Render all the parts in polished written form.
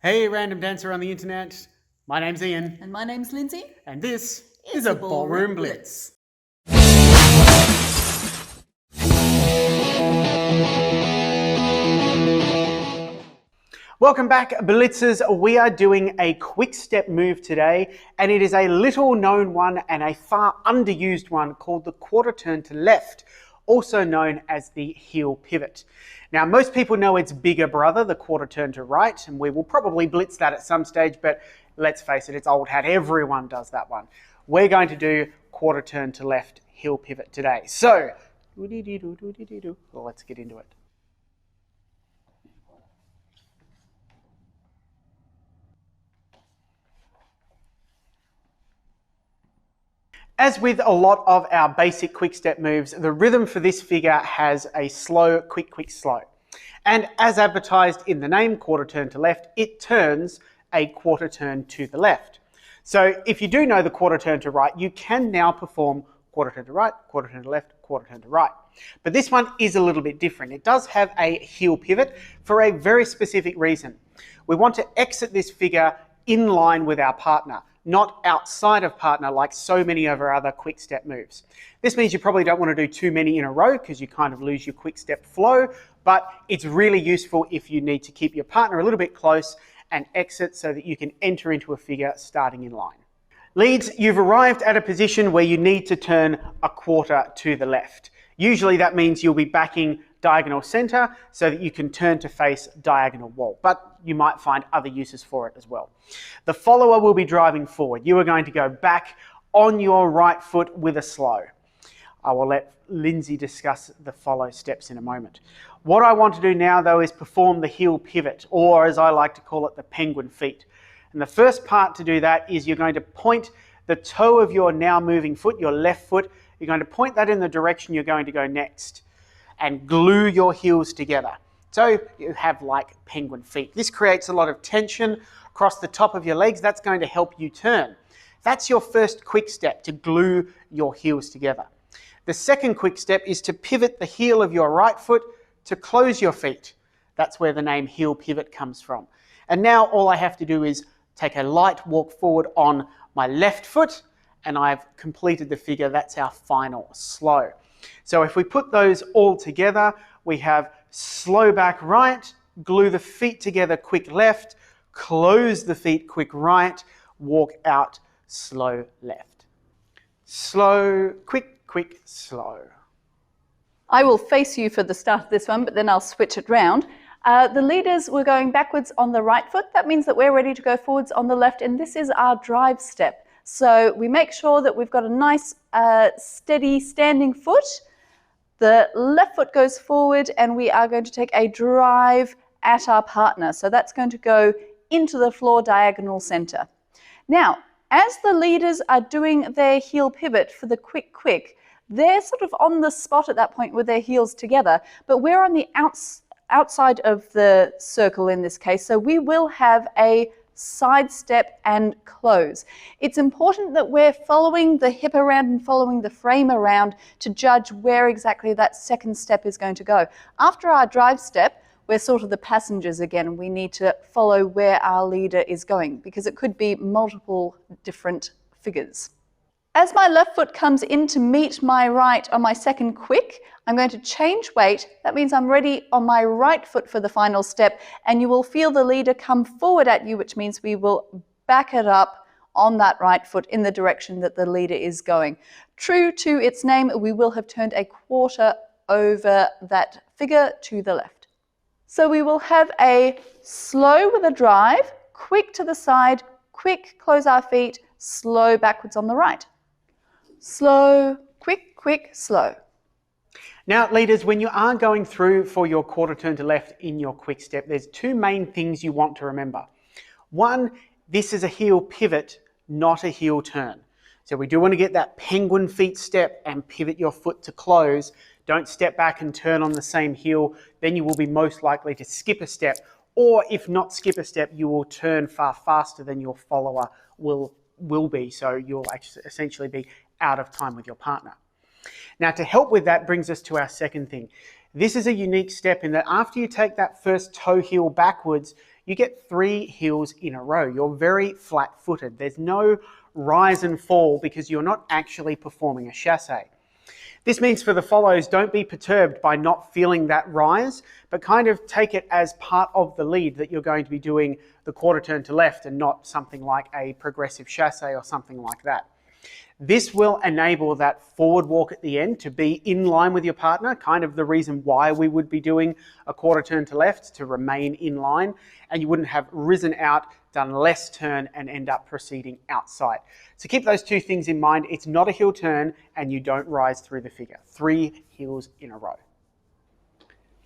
Hey, random dancer on the internet. My name's Ian. And my name's Lindsay. And this is a Ballroom Blitz. Welcome back, Blitzers. We are doing a quick step move today, and it is a little known one and a far underused one called the quarter turn to left, also known as the heel pivot. Now, most people know its bigger brother, the quarter turn to right, and we will probably blitz that at some stage, but let's face it, it's old hat. Everyone does that one. We're going to do quarter turn to left heel pivot today. So, let's get into it. As with a lot of our basic quick step moves, the rhythm for this figure has a slow, quick, quick, slow. And as advertised in the name, quarter turn to left, it turns a quarter turn to the left. So if you do know the quarter turn to right, you can now perform quarter turn to right, quarter turn to left, quarter turn to right. But this one is a little bit different. It does have a heel pivot for a very specific reason. We want to exit this figure in line with our partner, not outside of partner like so many of our other quick step moves. This means you probably don't want to do too many in a row because you kind of lose your quick step flow, but it's really useful if you need to keep your partner a little bit close and exit so that you can enter into a figure starting in line. Leads, you've arrived at a position where you need to turn a quarter to the left. Usually that means you'll be backing diagonal center so that you can turn to face diagonal wall, but you might find other uses for it as well. The follower will be driving forward. You are going to go back on your right foot with a slow. I will let Lindsay discuss the follow steps in a moment. What I want to do now though is perform the heel pivot, or as I like to call it, the penguin feet. And the first part to do that is you're going to point the toe of your now moving foot, your left foot, you're going to point that in the direction you're going to go next and glue your heels together. So you have like penguin feet. This creates a lot of tension across the top of your legs. That's going to help you turn. That's your first quick step, to glue your heels together. The second quick step is to pivot the heel of your right foot to close your feet. That's where the name heel pivot comes from. And now all I have to do is take a light walk forward on my left foot, and I've completed the figure. That's our final slow. So if we put those all together, we have slow back right, glue the feet together, quick left, close the feet, quick right, walk out, slow left. Slow, quick, quick, slow. I will face you for the start of this one, but then I'll switch it round. The leaders were going backwards on the right foot. That means that we're ready to go forwards on the left, and this is our drive step. So we make sure that we've got a nice steady standing foot. The left foot goes forward and we are going to take a drive at our partner. So that's going to go into the floor diagonal center. Now, as the leaders are doing their heel pivot for the quick, they're sort of on the spot at that point with their heels together, but we're on the outside of the circle in this case. So we will have a side step and close. It's important that we're following the hip around and following the frame around to judge where exactly that second step is going to go. After our drive step, we're sort of the passengers again. We need to follow where our leader is going because it could be multiple different figures. As my left foot comes in to meet my right on my second quick, I'm going to change weight. That means I'm ready on my right foot for the final step, and you will feel the leader come forward at you, which means we will back it up on that right foot in the direction that the leader is going. True to its name, we will have turned a quarter over that figure to the left. So we will have a slow with a drive, quick to the side, quick, close our feet, slow backwards on the right. Slow, quick, quick, slow. Now, leaders, when you are going through for your quarter turn to left in your quick step, there's two main things you want to remember. One, this is a heel pivot, not a heel turn. So we do want to get that penguin feet step and pivot your foot to close. Don't step back and turn on the same heel. Then you will be most likely to skip a step, or if not skip a step, you will turn far faster than your follower will be. So you'll actually essentially be out of time with your partner. Now, to help with that brings us to our second thing. This is a unique step in that after you take that first toe heel backwards, you get 3 heels in a row. You're very flat-footed. There's no rise and fall because you're not actually performing a chassé. This means for the follows, don't be perturbed by not feeling that rise, but kind of take it as part of the lead that you're going to be doing the quarter turn to left and not something like a progressive chassé or something like that. This will enable that forward walk at the end to be in line with your partner, kind of the reason why we would be doing a quarter turn to left, to remain in line, and you wouldn't have risen out, done less turn and end up proceeding outside. So keep those 2 things in mind. It's not a heel turn and you don't rise through the figure. 3 heels in a row.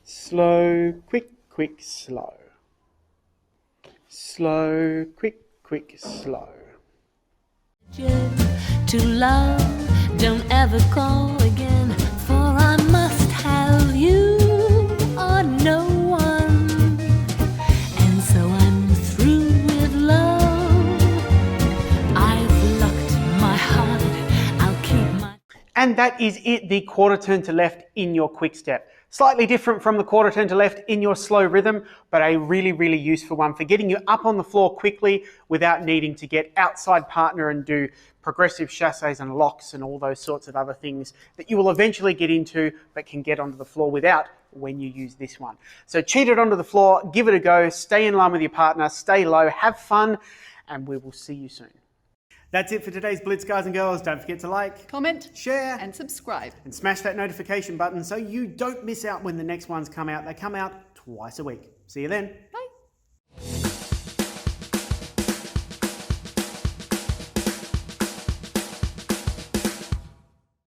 Slow, quick, quick, slow. Slow, quick, quick, slow. To love, don't ever call again, for I must have you or no one, and so I'm through with love. I've locked my heart, I'll keep my... And that is it, the quarter turn to left in your quick step. Slightly different from the quarter turn to left in your slow rhythm, but a really, really useful one for getting you up on the floor quickly without needing to get outside partner and do progressive chassés and locks and all those sorts of other things that you will eventually get into but can get onto the floor without when you use this one. So cheat it onto the floor, give it a go, stay in line with your partner, stay low, have fun, and we will see you soon. That's it for today's Blitz, guys and girls. Don't forget to like, Comment, share, and subscribe. and smash that notification button so you don't miss out when the next ones come out. They come out twice a week. See you then.